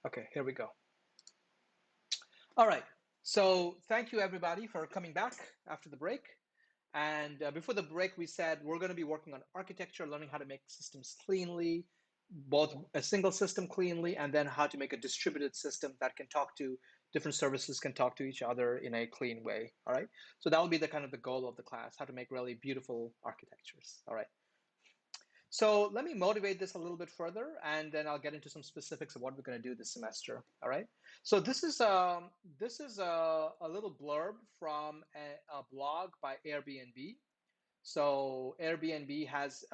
Okay, here we go. All right. So thank you everybody for coming back after the break. And before the break, we said we're going to be working on architecture, learning how to make systems cleanly, both a single system cleanly, and then how to make a distributed system that can talk to different services, can talk to each other in a clean way. All right. So that will be the kind of the goal of the class, how to make really beautiful architectures. All right. So let me motivate this a little bit further, and then I'll get into some specifics of what we're going to do this semester. All right. So this is a little blurb from a blog by Airbnb. So Airbnb has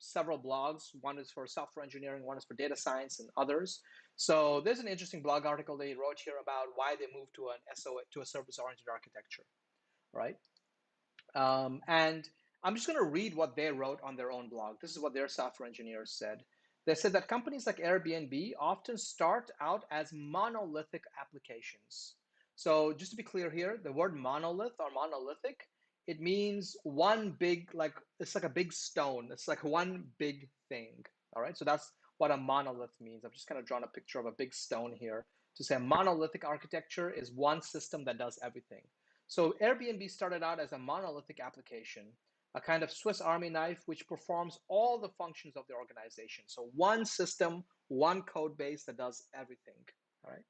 several blogs. One is for software engineering, one is for data science, and others. So there's an interesting blog article they wrote here about why they moved to an SOA, to a service-oriented architecture, right? And I'm just going to read what they wrote on their own blog. This is what their software engineers said. They said that companies like Airbnb often start out as monolithic applications. So just to be clear here, the word monolith or monolithic, it means one big, like it's like a big stone. It's like one big thing. All right. So that's what a monolith means. I've just kind of drawn a picture of a big stone here to say a monolithic architecture is one system that does everything. So Airbnb started out as a monolithic application, a kind of Swiss Army knife which performs all the functions of the organization. So one system, one code base that does everything. All right.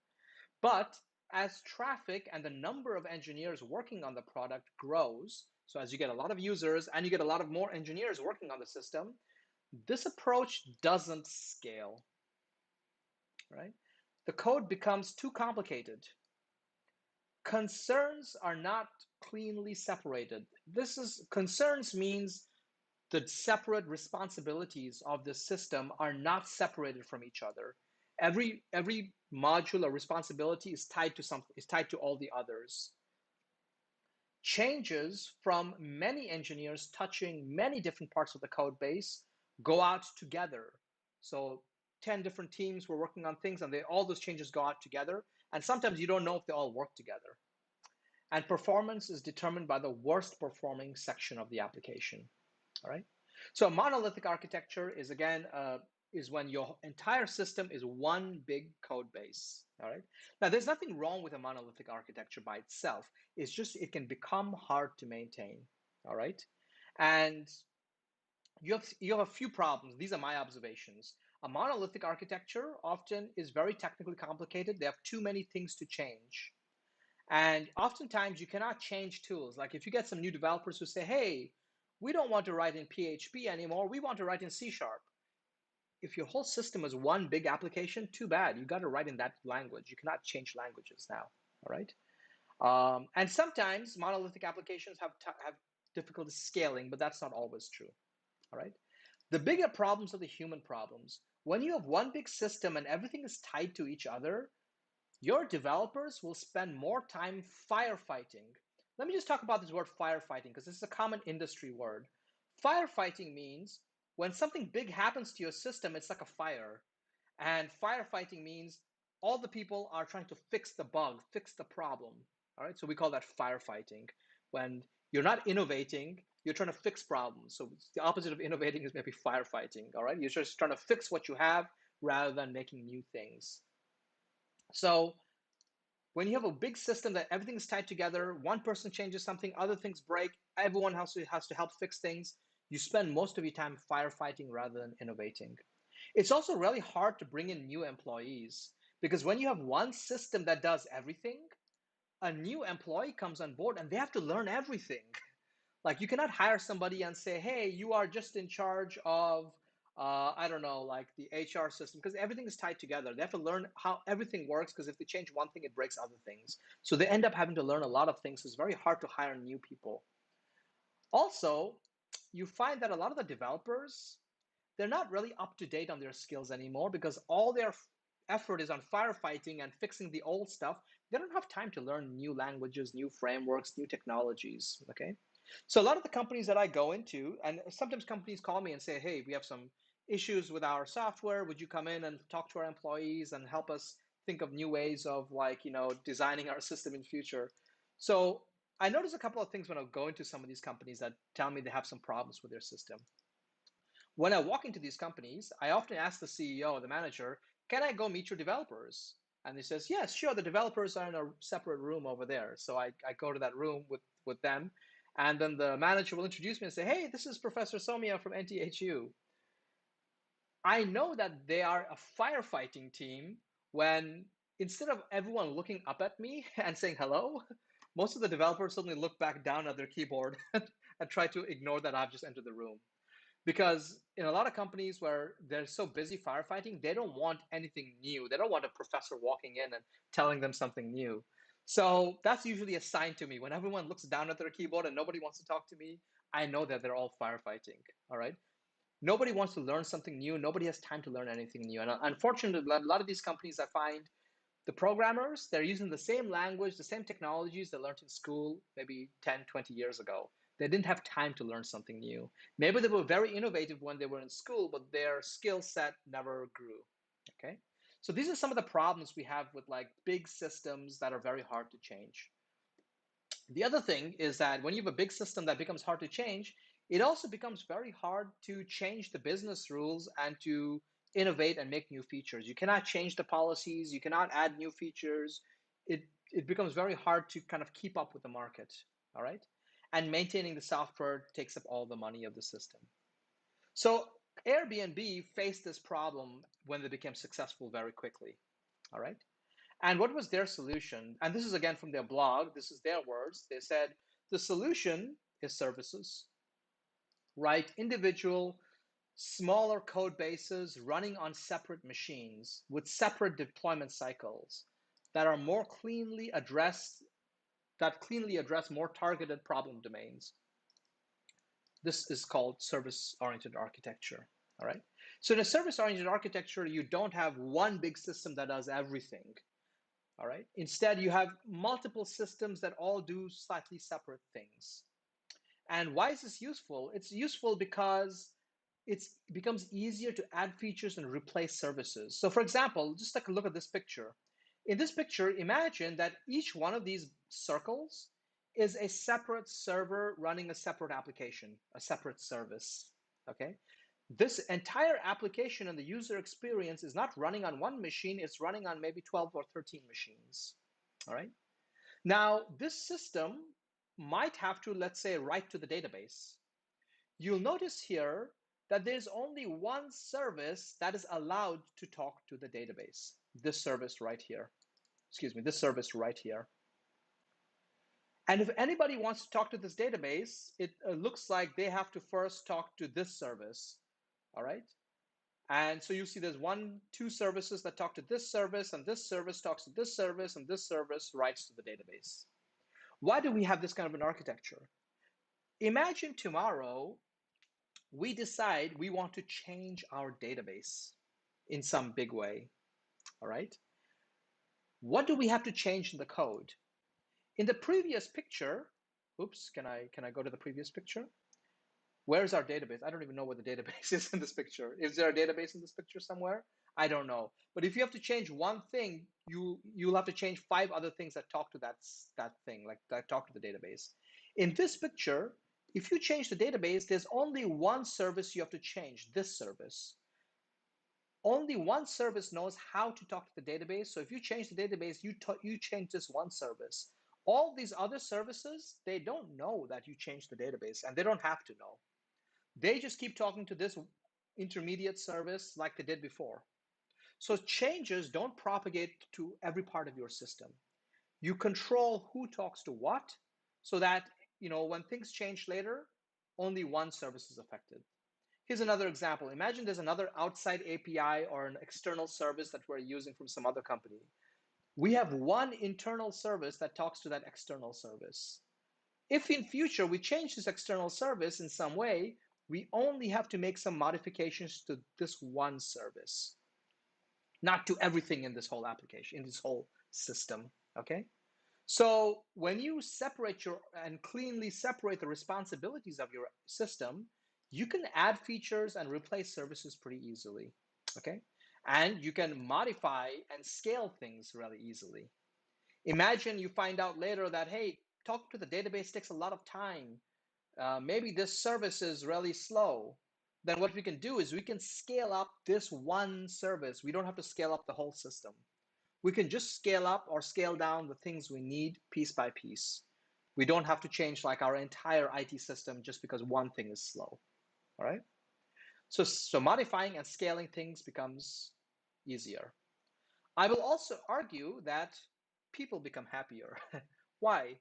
But as traffic and the number of engineers working on the product grows, so as you get a lot of users and you get a lot of more engineers working on the system, this approach doesn't scale. Right? The code becomes too complicated. Concerns are not cleanly separated. Concerns means the separate responsibilities of the system are not separated from each other. Every module or responsibility is tied to something, is tied to all the others. Changes from many engineers touching many different parts of the code base go out together. So 10 different teams were working on things and all those changes go out together. And sometimes you don't know if they all work together. And performance is determined by the worst performing section of the application. All right. So a monolithic architecture is again is when your entire system is one big code base. All right. Now there's nothing wrong with a monolithic architecture by itself. It's just it can become hard to maintain. All right. And you have a few problems. These are my observations. A monolithic architecture often is very technically complicated. They have too many things to change. And oftentimes you cannot change tools. Like if you get some new developers who say, hey, we don't want to write in PHP anymore, we want to write in C Sharp. If your whole system is one big application, too bad. You got to write in that language. You cannot change languages now, all right? And sometimes monolithic applications have difficulty scaling, but that's not always true, all right? The bigger problems are the human problems. When you have one big system and everything is tied to each other, your developers will spend more time firefighting. Let me just talk about this word firefighting because this is a common industry word. Firefighting means when something big happens to your system, it's like a fire. And firefighting means all the people are trying to fix the bug, fix the problem. All right, so we call that firefighting. When you're not innovating, you're trying to fix problems. So the opposite of innovating is maybe firefighting. All right, you're just trying to fix what you have rather than making new things. So when you have a big system that everything is tied together, one person changes something, other things break, everyone has to help fix things, you spend most of your time firefighting rather than innovating. It's also really hard to bring in new employees because when you have one system that does everything, a new employee comes on board and they have to learn everything. Like you cannot hire somebody and say, hey, you are just in charge of, I don't know, like the HR system, because everything is tied together. They have to learn how everything works because if they change one thing, it breaks other things. So they end up having to learn a lot of things. So it's very hard to hire new people. Also, you find that a lot of the developers, they're not really up to date on their skills anymore because all their effort is on firefighting and fixing the old stuff. They don't have time to learn new languages, new frameworks, new technologies, okay? So a lot of the companies that I go into, and sometimes companies call me and say, hey, we have some issues with our software. Would you come in and talk to our employees and help us think of new ways of designing our system in the future? So I notice a couple of things when I go into some of these companies that tell me they have some problems with their system. When I walk into these companies, I often ask the CEO or the manager, can I go meet your developers? And he says, yes, sure. The developers are in a separate room over there. So I go to that room with them. And then the manager will introduce me and say, hey, this is Professor Somia from NTHU. I know that they are a firefighting team when instead of everyone looking up at me and saying hello, most of the developers suddenly look back down at their keyboard and try to ignore that I've just entered the room. Because in a lot of companies where they're so busy firefighting, they don't want anything new. They don't want a professor walking in and telling them something new. So that's usually a sign to me. When everyone looks down at their keyboard and nobody wants to talk to me, I know that they're all firefighting. All right. Nobody wants to learn something new. Nobody has time to learn anything new. And unfortunately, a lot of these companies, I find the programmers, they're using the same language, the same technologies they learned in school maybe 10, 20 years ago. They didn't have time to learn something new. Maybe they were very innovative when they were in school, but their skill set never grew. Okay. So these are some of the problems we have with like big systems that are very hard to change. The other thing is that when you have a big system that becomes hard to change, it also becomes very hard to change the business rules and to innovate and make new features. You cannot change the policies, you cannot add new features. It becomes very hard to kind of keep up with the market, all right? And maintaining the software takes up all the money of the system. So Airbnb faced this problem when they became successful very quickly, all right? And what was their solution? And this is again from their blog, this is their words. They said the solution is services, right? Individual, smaller code bases running on separate machines with separate deployment cycles that are more cleanly addressed, that cleanly address more targeted problem domains. This is called service-oriented architecture. All right. So in a service-oriented architecture, you don't have one big system that does everything. All right. Instead, you have multiple systems that all do slightly separate things. And why is this useful? It's useful because it becomes easier to add features and replace services. So for example, just take a look at this picture. In this picture, imagine that each one of these circles is a separate server running a separate application, a separate service. Okay. This entire application and the user experience is not running on one machine, it's running on maybe 12 or 13 machines. All right. Now, this system might have to, let's say, write to the database. You'll notice here that there's only one service that is allowed to talk to the database. This service right here. Excuse me, this service right here. And if anybody wants to talk to this database, it looks like they have to first talk to this service. All right. And so you see there's two services that talk to this service, and this service talks to this service, and this service writes to the database. Why do we have this kind of an architecture? Imagine tomorrow we decide we want to change our database in some big way, all right? What do we have to change in the code? In the previous picture, oops, can I go to the previous picture? Where's our database? I don't even know where the database is in this picture. Is there a database in this picture somewhere? I don't know. But if you have to change one thing, you'll have to change 5 other things that talk to that thing, like that talk to the database. In this picture, if you change the database, there's only one service you have to change, this service. Only one service knows how to talk to the database. So if you change the database, you change this one service. All these other services, they don't know that you changed the database, and they don't have to know. They just keep talking to this intermediate service like they did before. So changes don't propagate to every part of your system. You control who talks to what so that, when things change later, only one service is affected. Here's another example. Imagine there's another outside API or an external service that we're using from some other company. We have one internal service that talks to that external service. If in future we change this external service in some way, we only have to make some modifications to this one service, not to everything in this whole application, in this whole system, okay? So when you separate and cleanly separate the responsibilities of your system, you can add features and replace services pretty easily, okay? And you can modify and scale things really easily. Imagine you find out later that, hey, talk to the database takes a lot of time. Maybe this service is really slow. then what we can do is we can scale up this one service. We don't have to scale up the whole system. We can just scale up or scale down the things we need piece by piece. We don't have to change like our entire IT system just because one thing is slow. All right. So modifying and scaling things becomes easier. I will also argue that people become happier. Why?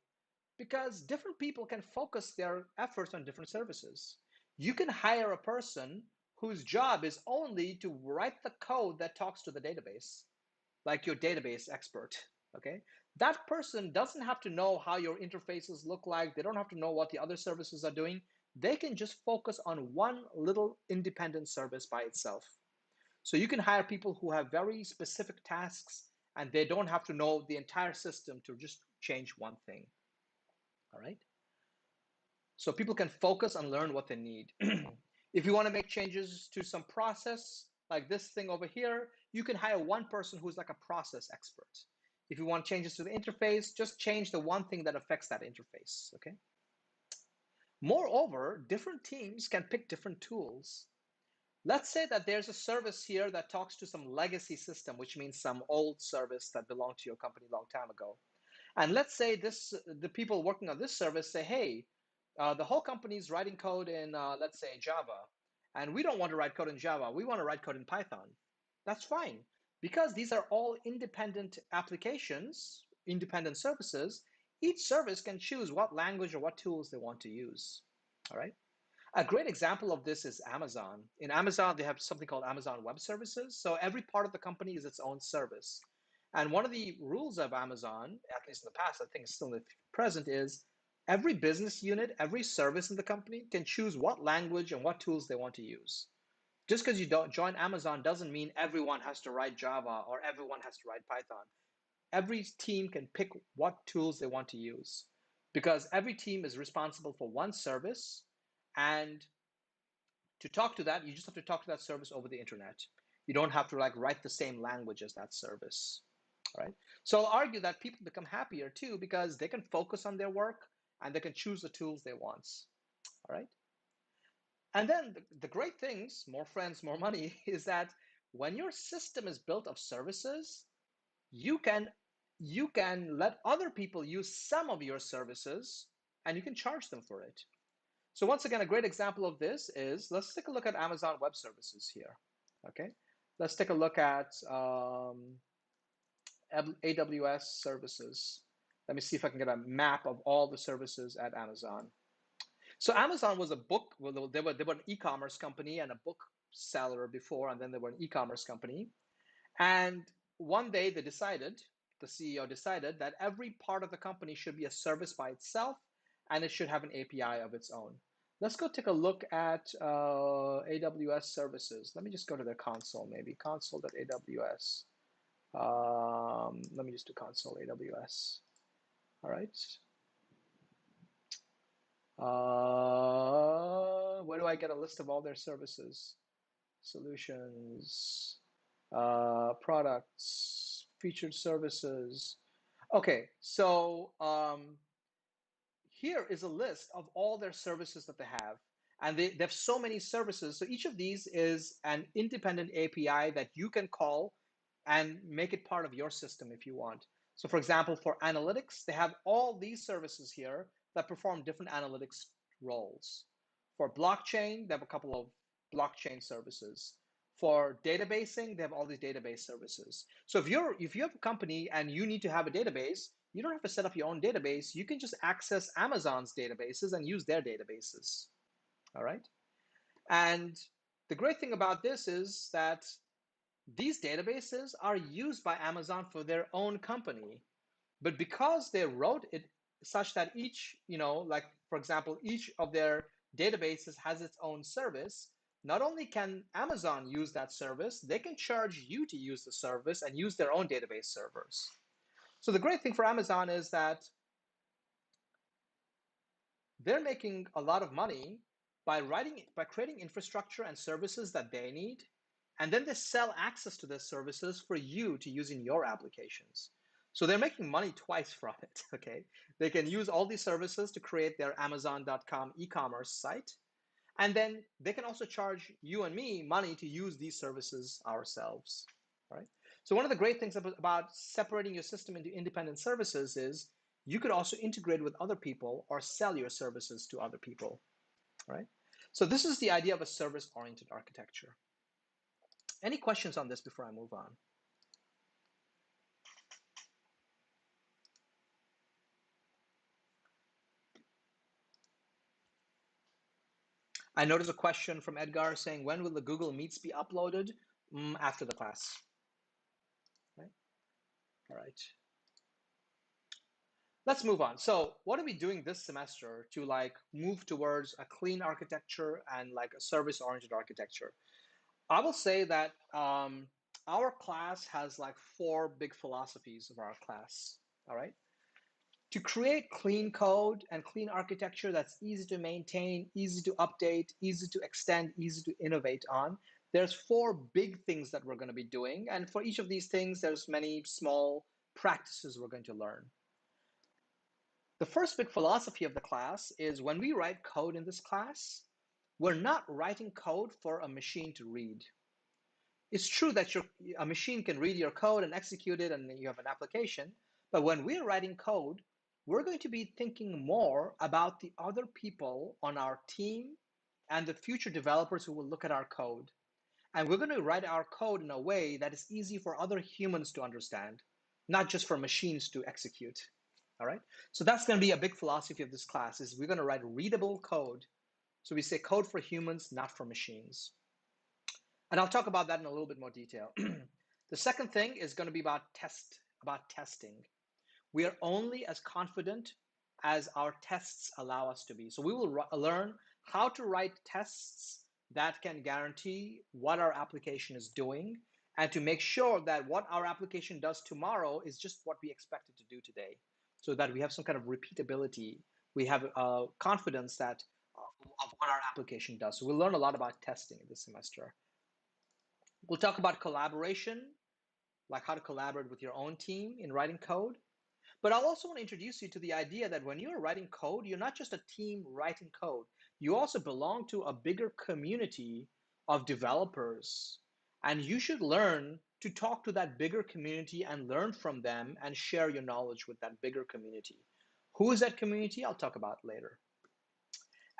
Because different people can focus their efforts on different services. You can hire a person whose job is only to write the code that talks to the database, like your database expert. Okay, that person doesn't have to know how your interfaces look like. They don't have to know what the other services are doing. They can just focus on one little independent service by itself. So you can hire people who have very specific tasks and they don't have to know the entire system to just change one thing. All right. So people can focus and learn what they need. If you want to make changes to some process, like this thing over here, you can hire one person who's like a process expert. If you want changes to the interface, just change the one thing that affects that interface, okay? Moreover, different teams can pick different tools. Let's say that there's a service here that talks to some legacy system, which means some old service that belonged to your company a long time ago. And let's say the people working on this service say, hey, the whole company is writing code in, let's say, Java. And we don't want to write code in Java. We want to write code in Python. That's fine. Because these are all independent applications, independent services, each service can choose what language or what tools they want to use. All right. A great example of this is Amazon. In Amazon, they have something called Amazon Web Services. So every part of the company is its own service. And one of the rules of Amazon, at least in the past, I think it's still in the present, is every business unit, every service in the company can choose what language and what tools they want to use. Just because you don't join Amazon doesn't mean everyone has to write Java or everyone has to write Python. Every team can pick what tools they want to use because every team is responsible for one service, and to talk to that, you just have to talk to that service over the internet. You don't have to like write the same language as that service. All right. So I'll argue that people become happier too because they can focus on their work and they can choose the tools they want. All right. And then the great things, more friends, more money, is that when your system is built of services, you can you can let other people use some of your services and you can charge them for it. So once again, a great example of this is, let's take a look at Amazon Web Services here. Okay, let's take a look at AWS services. Let me see if I can get a map of all the services at Amazon. So Amazon was a book, well, they were an e-commerce company and a book seller before, and then they were an e-commerce company. And one day they decided, the CEO decided that every part of the company should be a service by itself and it should have an API of its own. Let's go take a look at AWS services. Let me just go to their console, maybe console.aws. Let me just do console AWS. All right. Where do I get a list of all their services? Solutions, products, featured services. Okay, so here is a list of all their services that they have. And they have so many services. So each of these is an independent API that you can call and make it part of your system if you want. So for example, for analytics, they have all these services here that perform different analytics roles. For blockchain, they have a couple of blockchain services. For databasing, they have all these database services. So if you have a company and you need to have a database, you don't have to set up your own database. You can just access Amazon's databases and use their databases. All right. And the great thing about this is that these databases are used by Amazon for their own company. But because they wrote it such that each, like for example, each of their databases has its own service, not only can Amazon use that service, they can charge you to use the service and use their own database servers. So the great thing for Amazon is that they're making a lot of money by creating infrastructure and services that they need, and then they sell access to those services for you to use in your applications. So they're making money twice from it, okay? They can use all these services to create their Amazon.com e-commerce site, And then they can also charge you and me money to use these services ourselves. All right. So one of the great things about separating your system into independent services is you could also integrate with other people or sell your services to other people. Right. So this is the idea of a service-oriented architecture. Any questions on this before I move on? I noticed a question from Edgar saying, when will the Google Meets be uploaded? After the class. Right. All right. Let's move on. So what are we doing this semester to like move towards a clean architecture and like a service-oriented architecture? I will say that our class has like 4 big philosophies of our class. All right. To create clean code and clean architecture that's easy to maintain, easy to update, easy to extend, easy to innovate on, there's 4 big things that we're going to be doing. And for each of these things, there's many small practices we're going to learn. The first big philosophy of the class is when we write code in this class, we're not writing code for a machine to read. It's true that a machine can read your code and execute it and you have an application, but when we're writing code, we're going to be thinking more about the other people on our team and the future developers who will look at our code. And we're going to write our code in a way that is easy for other humans to understand, not just for machines to execute. All right. So that's going to be a big philosophy of this class is we're going to write readable code. So we say code for humans, not for machines. And I'll talk about that in a little bit more detail. The second thing is going to be about testing. We are only as confident as our tests allow us to be. So we will learn how to write tests that can guarantee what our application is doing and to make sure that what our application does tomorrow is just what we expect it to do today, so that we have some kind of repeatability. We have confidence that of what our application does. So we'll learn a lot about testing this semester. We'll talk about collaboration, like how to collaborate with your own team in writing code. But I'll also want to introduce you to the idea that when you're writing code, you're not just a team writing code. You also belong to a bigger community of developers. And you should learn to talk to that bigger community and learn from them and share your knowledge with that bigger community. Who is that community? I'll talk about later.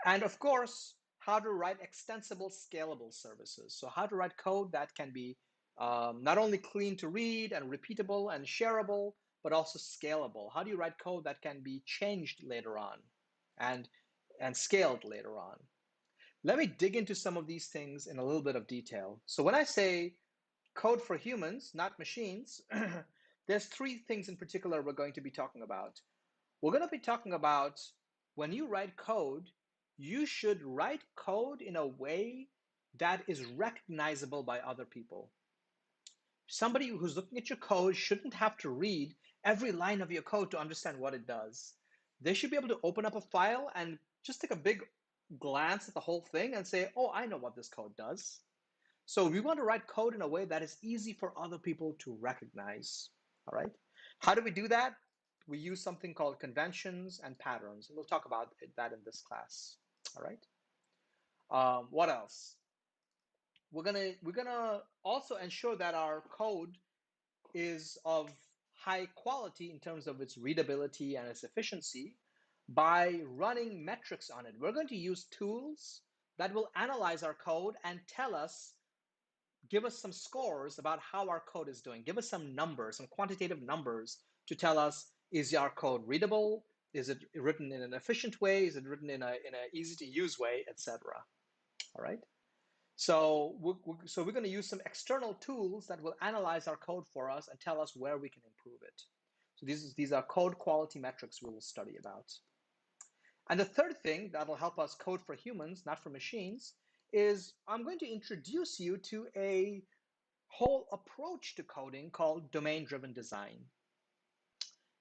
And of course, how to write extensible, scalable services. So how to write code that can be not only clean to read and repeatable and shareable, but also scalable. How do you write code that can be changed later on and, and scaled later on? Let me dig into some of these things in a little bit of detail. So when I say code for humans, not machines, there's 3 things in particular we're going to be talking about. We're going to be talking about when you write code, you should write code in a way that is recognizable by other people. Somebody who's looking at your code shouldn't have to read every line of your code to understand what it does. They should be able to open up a file and just take a big glance at the whole thing and say, oh, I know what this code does. So we want to write code in a way that is easy for other people to recognize. All right. How do we do that? We use something called conventions and patterns. And we'll talk about that in this class. All right. What else? We're gonna also ensure that our code is of high quality in terms of its readability and its efficiency by running metrics on it. We're going to use tools that will analyze our code and give us some scores about how our code is doing. Give us some numbers, some quantitative numbers to tell us, is our code readable? Is it written in an efficient way? Is it written in a easy to use way, etc. All right. So we're going to use some external tools that will analyze our code for us and tell us where we can improve it. So these are code quality metrics we will study about. And the third thing that will help us code for humans, not for machines, is I'm going to introduce you to a whole approach to coding called domain-driven design.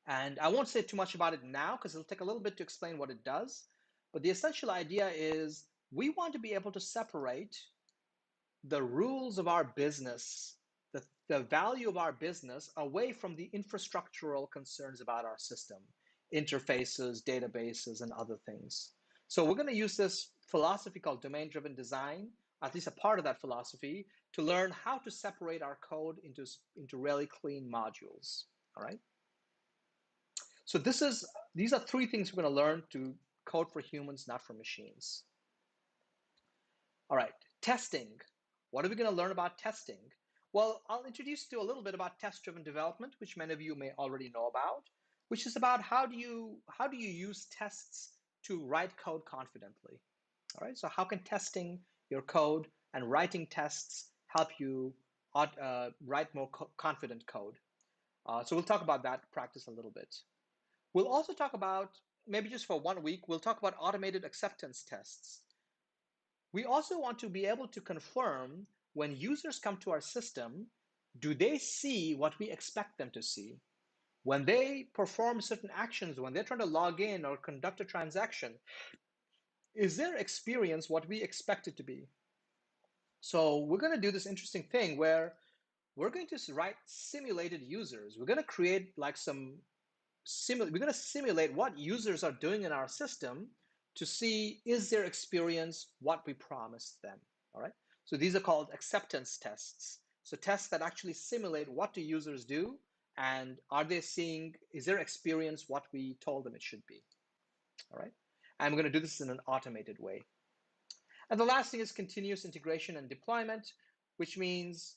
And I won't say too much about it now because it'll take a little bit to explain what it does. But the essential idea is we want to be able to separate the rules of our business, the value of our business away from the infrastructural concerns about our system, interfaces, databases, and other things. So we're going to use this philosophy called domain-driven design, at least a part of that philosophy, to learn how to separate our code into really clean modules. All right. So these are three things we're going to learn to code for humans, not for machines. All right, testing. What are we going to learn about testing? Well, I'll introduce you to a little bit about test-driven development, which many of you may already know about, which is about how do you use tests to write code confidently. All right, so how can testing your code and writing tests help you write more confident code? So we'll talk about that practice a little bit. We'll also talk about, maybe just for 1 week, we'll talk about automated acceptance tests. We also want to be able to confirm when users come to our system, do they see what we expect them to see? When they perform certain actions, when they're trying to log in or conduct a transaction, is their experience what we expect it to be? So we're going to do this interesting thing where we're going to write simulated users. We're going to create like we're going to simulate what users are doing in our system to see is their experience what we promised them. All right. So these are called acceptance tests. So tests that actually simulate what do users do and are they seeing, is their experience what we told them it should be. All right. And we're going to do this in an automated way. And the last thing is continuous integration and deployment, which means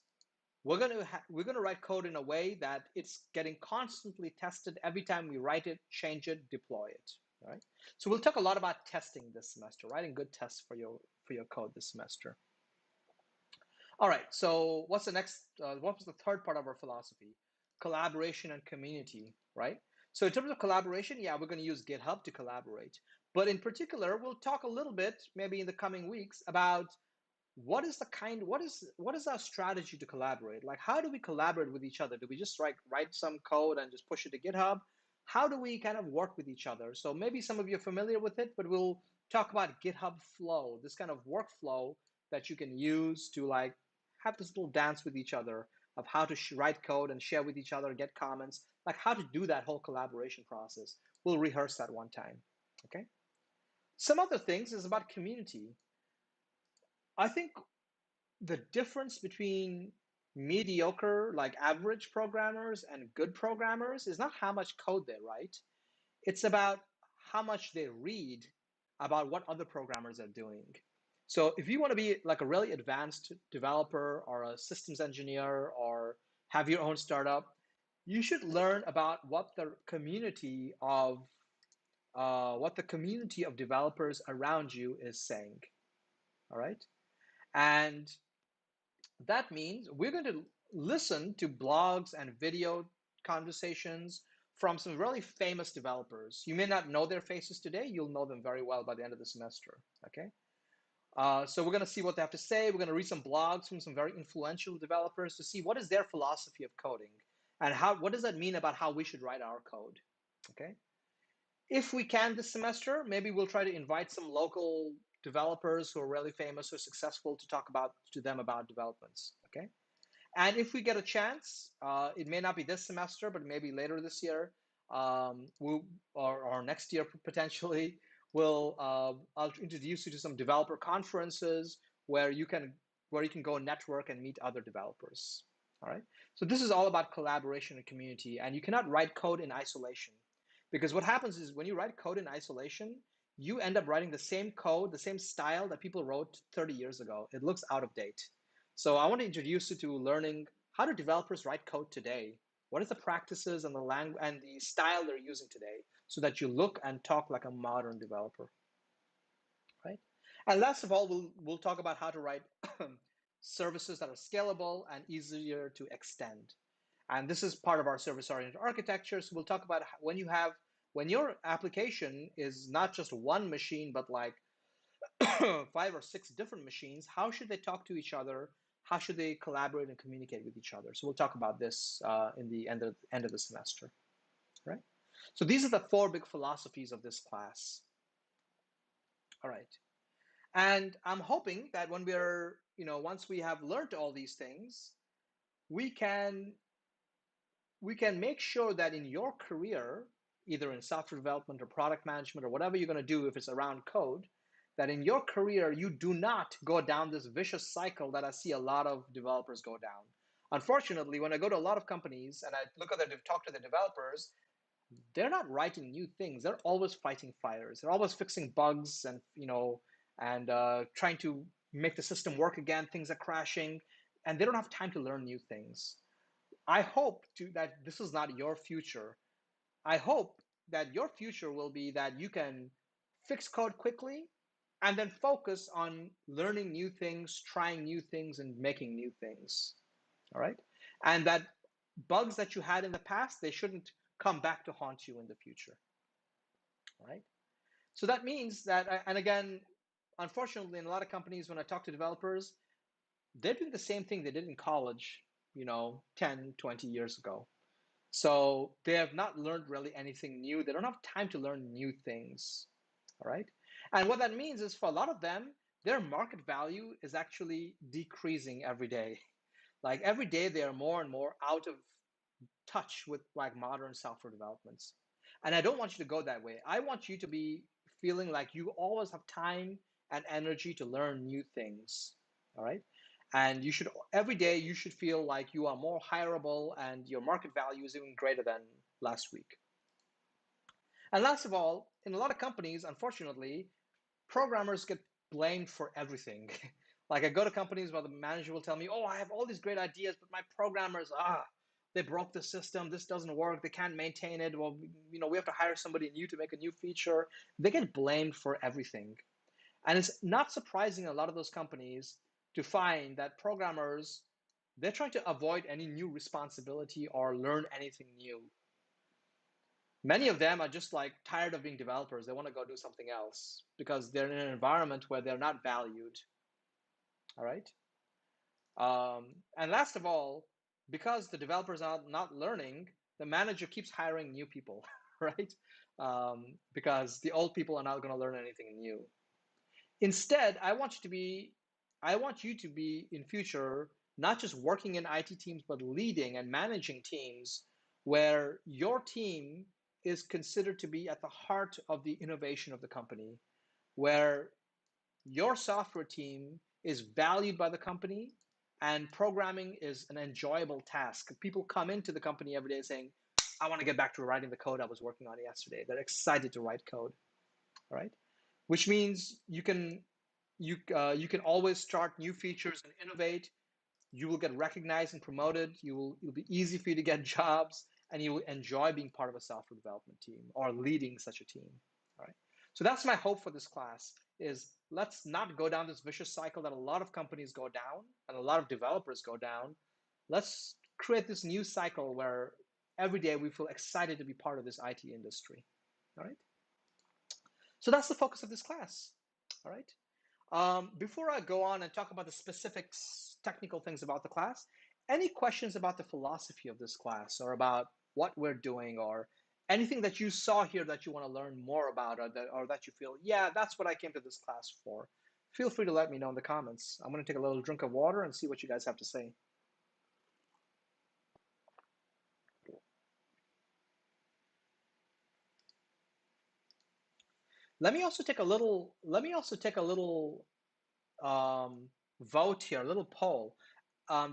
we're going to write code in a way that it's getting constantly tested every time we write it, change it, deploy it. All right. So we'll talk a lot about testing this semester, writing good tests for your code this semester. All right. So what's the next? What was the third part of our philosophy? Collaboration and community. Right. So in terms of collaboration, yeah, we're going to use GitHub to collaborate. But in particular, we'll talk a little bit, maybe in the coming weeks, about what is our strategy to collaborate? Like, how do we collaborate with each other? Do we just write some code and just push it to GitHub? How do we kind of work with each other? So maybe some of you are familiar with it, but we'll talk about GitHub flow, this kind of workflow that you can use to like have this little dance with each other of how to write code and share with each other, get comments, like how to do that whole collaboration process. We'll rehearse that one time, okay? Some other things is about community. I think the difference between mediocre, like average programmers and good programmers is not how much code they write. It's about how much they read about what other programmers are doing. So if you want to be like a really advanced developer or a systems engineer or have your own startup, you should learn about what the community of developers around you is saying. All right, and that means we're going to listen to blogs and video conversations from some really famous developers. You may not know their faces today. You'll know them very well by the end of the semester, okay? So we're going to see what they have to say. We're going to read some blogs from some very influential developers to see what is their philosophy of coding and what does that mean about how we should write our code, okay? If we can this semester, maybe we'll try to invite some local developers who are really famous or successful to talk to them about developments, okay? And if we get a chance, it may not be this semester, but maybe later this year, or next year potentially, I'll introduce you to some developer conferences where you can go network and meet other developers. All right. So this is all about collaboration and community, and you cannot write code in isolation, because what happens is when you write code in isolation, you end up writing the same code, the same style that people wrote 30 years ago. It looks out of date. So I want to introduce you to learning how do developers write code today? What is the practices and the language and the style they're using today so that you look and talk like a modern developer, right? And last of all, we'll talk about how to write services that are scalable and easier to extend. And this is part of our service-oriented architecture. So we'll talk about when your application is not just one machine, but like 5 or 6 different machines, how should they talk to each other? How should they collaborate and communicate with each other? So we'll talk about this in the end of the semester, right? So these are the 4 big philosophies of this class. All right. And I'm hoping that when once we have learned all these things, we can make sure that in your career, either in software development or product management or whatever you're going to do, if it's around code, that in your career, you do not go down this vicious cycle that I see a lot of developers go down. Unfortunately, when I go to a lot of companies and I look at their, talk to the developers, they're not writing new things. They're always fighting fires. They're always fixing bugs and trying to make the system work again. Things are crashing, and they don't have time to learn new things. I hope that this is not your future. I hope that your future will be that you can fix code quickly and then focus on learning new things, trying new things, and making new things. All right. And that bugs that you had in the past, they shouldn't come back to haunt you in the future. All right. So that means that, and again, unfortunately, in a lot of companies, when I talk to developers, they're doing the same thing they did in college, 10, 20 years ago. So they have not learned really anything new. They don't have time to learn new things. All right. And what that means is for a lot of them, their market value is actually decreasing every day. Like every day, they are more and more out of touch with like modern software developments. And I don't want you to go that way. I want you to be feeling like you always have time and energy to learn new things. All right. And you should, every day, you should feel like you are more hireable and your market value is even greater than last week. And last of all, in a lot of companies, unfortunately, programmers get blamed for everything. Like I go to companies where the manager will tell me, oh, I have all these great ideas, but my programmers, they broke the system. This doesn't work. They can't maintain it. Well, we have to hire somebody new to make a new feature. They get blamed for everything. And it's not surprising in a lot of those companies to find that programmers, they're trying to avoid any new responsibility or learn anything new. Many of them are just like tired of being developers. They want to go do something else because they're in an environment where they're not valued. All right. And last of all, because the developers are not learning, the manager keeps hiring new people, right? Because the old people are not going to learn anything new. Instead, I want you to be in future not just working in IT teams, but leading and managing teams where your team is considered to be at the heart of the innovation of the company, where your software team is valued by the company and programming is an enjoyable task. People come into the company every day saying, I want to get back to writing the code I was working on yesterday. They're excited to write code, all right? Which means you can always start new features and innovate. You will get recognized and promoted. It'll be easy for you to get jobs, and you will enjoy being part of a software development team or leading such a team. All right. So that's my hope for this class is let's not go down this vicious cycle that a lot of companies go down and a lot of developers go down. Let's create this new cycle where every day we feel excited to be part of this IT industry. All right. So that's the focus of this class. All right. Before I go on and talk about the specifics, technical things about the class, any questions about the philosophy of this class or about what we're doing or anything that you saw here that you want to learn more about or that you feel, yeah, that's what I came to this class for? Feel free to let me know in the comments. I'm going to take a little drink of water and see what you guys have to say. Let me also take a little vote here, a little poll.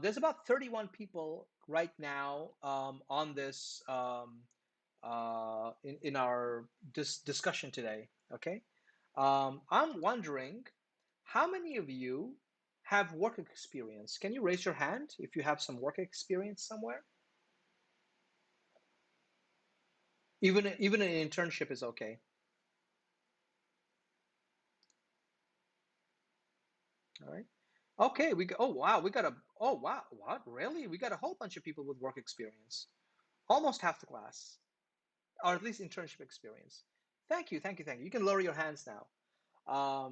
There's about 31 people right now on this in our discussion today. Okay, I'm wondering how many of you have work experience. Can you raise your hand if you have some work experience somewhere? Even an internship is okay. All right. Okay, oh wow, oh wow, what, really? We got a whole bunch of people with work experience. Almost half the class, or at least internship experience. Thank you, thank you, thank you. You can lower your hands now.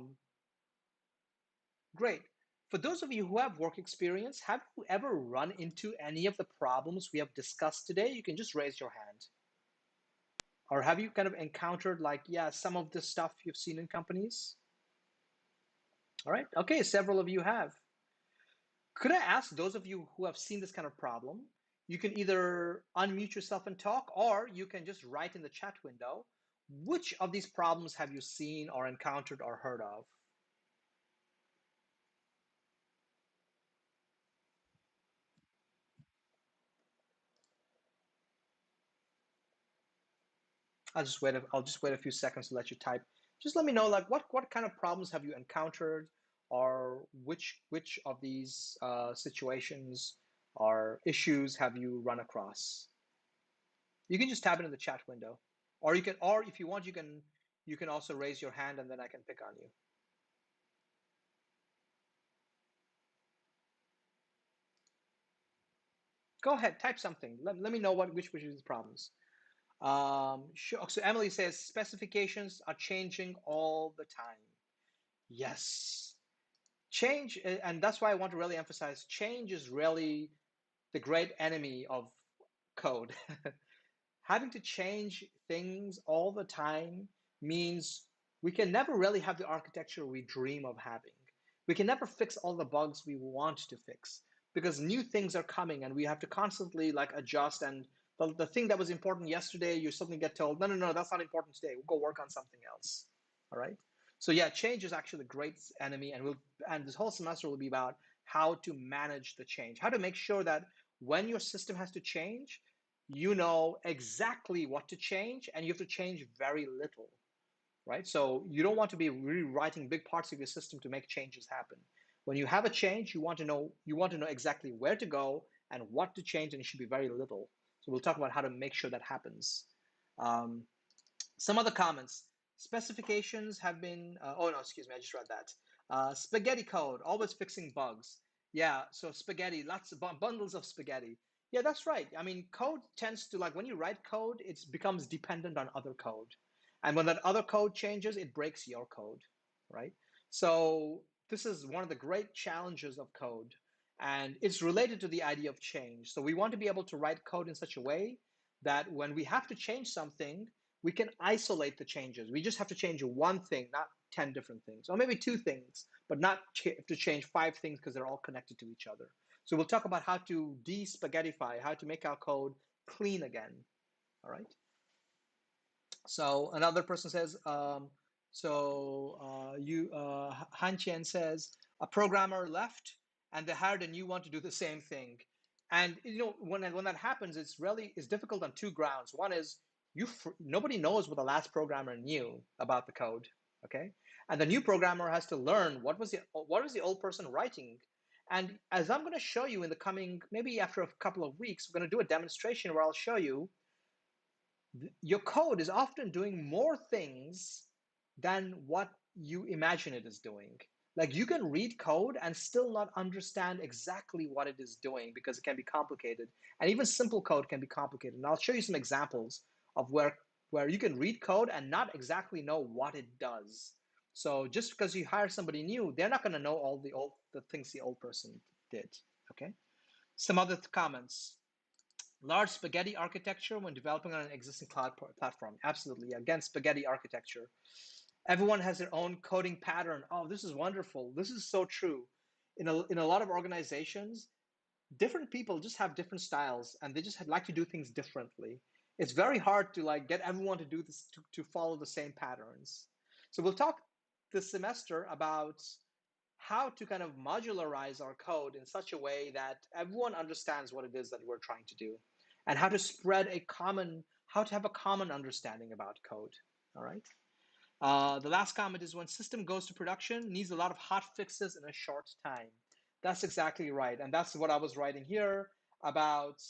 Great. For those of you who have work experience, have you ever run into any of the problems we have discussed today? You can just raise your hand. Or have you kind of encountered like, yeah, some of the stuff you've seen in companies? All right, okay, several of you have. Could I ask those of you who have seen this kind of problem, you can either unmute yourself and talk, or you can just write in the chat window, which of these problems have you seen or encountered or heard of? I'll just wait a few seconds to let you type. Just let me know, like, what kind of problems have you encountered, or which of these situations or issues have you run across? You can just type it in the chat window, or or if you want, you can also raise your hand and then I can pick on you. Go ahead, type something. Let me know which of these problems. Sure. So Emily says specifications are changing all the time. Yes. Change, and that's why I want to really emphasize change is really the great enemy of code. Having to change things all the time means we can never really have the architecture we dream of having. We can never fix all the bugs we want to fix because new things are coming and we have to constantly like adjust. And the thing that was important yesterday, you suddenly get told, no, no, no, that's not important today. We'll go work on something else. All right. So yeah, change is actually the great enemy, and this whole semester will be about how to manage the change, how to make sure that when your system has to change, you know exactly what to change and you have to change very little, right? So you don't want to be rewriting big parts of your system to make changes happen. When you have a change, you want to know exactly where to go and what to change, and it should be very little. So we'll talk about how to make sure that happens. Um, some other comments. Specifications have been, oh no, excuse me, I just read that. Spaghetti code, always fixing bugs. Yeah, so spaghetti, lots of bundles of spaghetti. Yeah, that's right. I mean, code tends to, like, when you write code, it becomes dependent on other code. And when that other code changes, it breaks your code, right? So this is one of the great challenges of code. And it's related to the idea of change. So we want to be able to write code in such a way that when we have to change something, we can isolate the changes. We just have to change one thing, not 10 different things, or maybe two things, but not have to change 5 things because they're all connected to each other. So we'll talk about how to de-spaghettify, how to make our code clean again. All right. So another person says, Han Qian says, a programmer left and they hired a new one to do the same thing. And when that happens, it's difficult on two grounds. One is nobody knows what the last programmer knew about the code, okay? And the new programmer has to learn what was the old person writing. And as I'm going to show you in the coming, maybe after a couple of weeks, we're going to do a demonstration where I'll show you your code is often doing more things than what you imagine it is doing. Like, you can read code and still not understand exactly what it is doing because it can be complicated. And even simple code can be complicated. And I'll show you some examples of where you can read code and not exactly know what it does. So just because you hire somebody new, they're not going to know all the things the old person did. Okay. Some other comments. Large spaghetti architecture when developing on an existing cloud platform. Absolutely. Again, spaghetti architecture. Everyone has their own coding pattern. Oh, this is wonderful. This is so true. In a lot of organizations, different people just have different styles and they just like to do things differently. It's very hard to like get everyone to do this to follow the same patterns. So we'll talk this semester about how to kind of modularize our code in such a way that everyone understands what it is that we're trying to do, and how to how to have a common understanding about code. All right. The last comment is when system goes to production, needs a lot of hot fixes in a short time. That's exactly right. And that's what I was writing here about.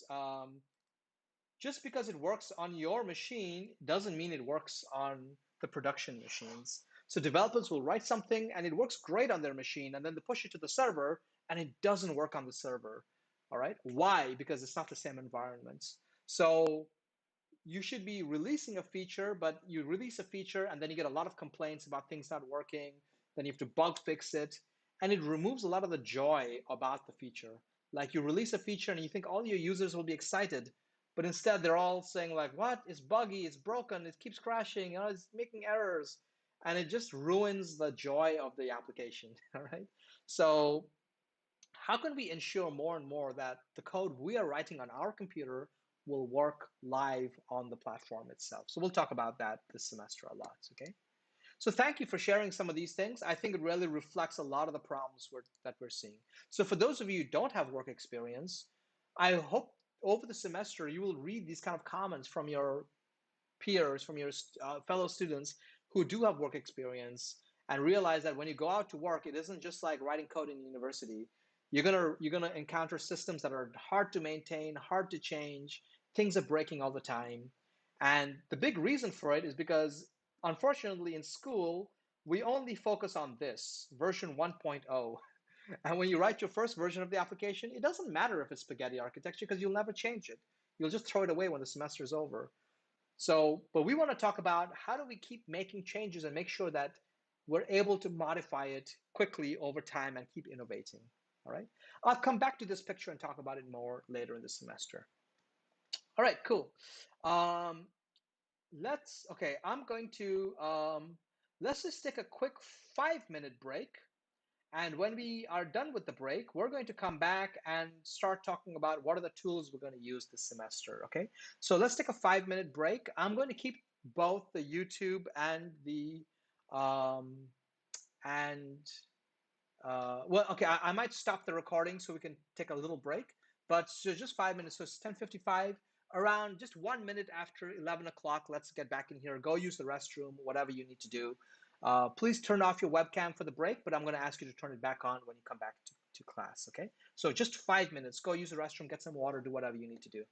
Just because it works on your machine doesn't mean it works on the production machines. So developers will write something and it works great on their machine, and then they push it to the server and it doesn't work on the server. All right. Why? Because it's not the same environment. So you should be releasing a feature, but you release a feature and then you get a lot of complaints about things not working. Then you have to bug fix it. And it removes a lot of the joy about the feature. Like, you release a feature and you think all your users will be excited, but instead they're all saying like, what? It's buggy, it's broken, it keeps crashing, it's making errors. And it just ruins the joy of the application, all right? So how can we ensure more and more that the code we are writing on our computer will work live on the platform itself? So we'll talk about that this semester a lot, okay? So thank you for sharing some of these things. I think it really reflects a lot of the problems that we're seeing. So for those of you who don't have work experience, I hope over the semester you will read these kind of comments from your peers, from your fellow students who do have work experience, and realize that when you go out to work, it isn't just like writing code in university. You're gonna encounter systems that are hard to maintain, hard to change. Things are breaking all the time, and the big reason for it is because, unfortunately, in school we only focus on this version 1.0. And when you write your first version of the application, it doesn't matter if it's spaghetti architecture because you'll never change it. You'll just throw it away when the semester is over. So, but we want to talk about how do we keep making changes and make sure that we're able to modify it quickly over time and keep innovating. All right. I'll come back to this picture and talk about it more later in the semester. All right, cool. Um, okay, I'm going to, let's just take a quick 5-minute break. And when we are done with the break, we're going to come back and start talking about what are the tools we're going to use this semester, okay? So let's take a 5-minute break. I'm going to keep both the YouTube and the, and well, okay, I might stop the recording so we can take a little break, but so just 5 minutes, so it's 10:55, around just 1 minute after 11 o'clock, let's get back in here, go use the restroom, whatever you need to do. Please turn off your webcam for the break, but I'm gonna ask you to turn it back on when you come back to class, okay? So just 5 minutes, go use the restroom, get some water, do whatever you need to do.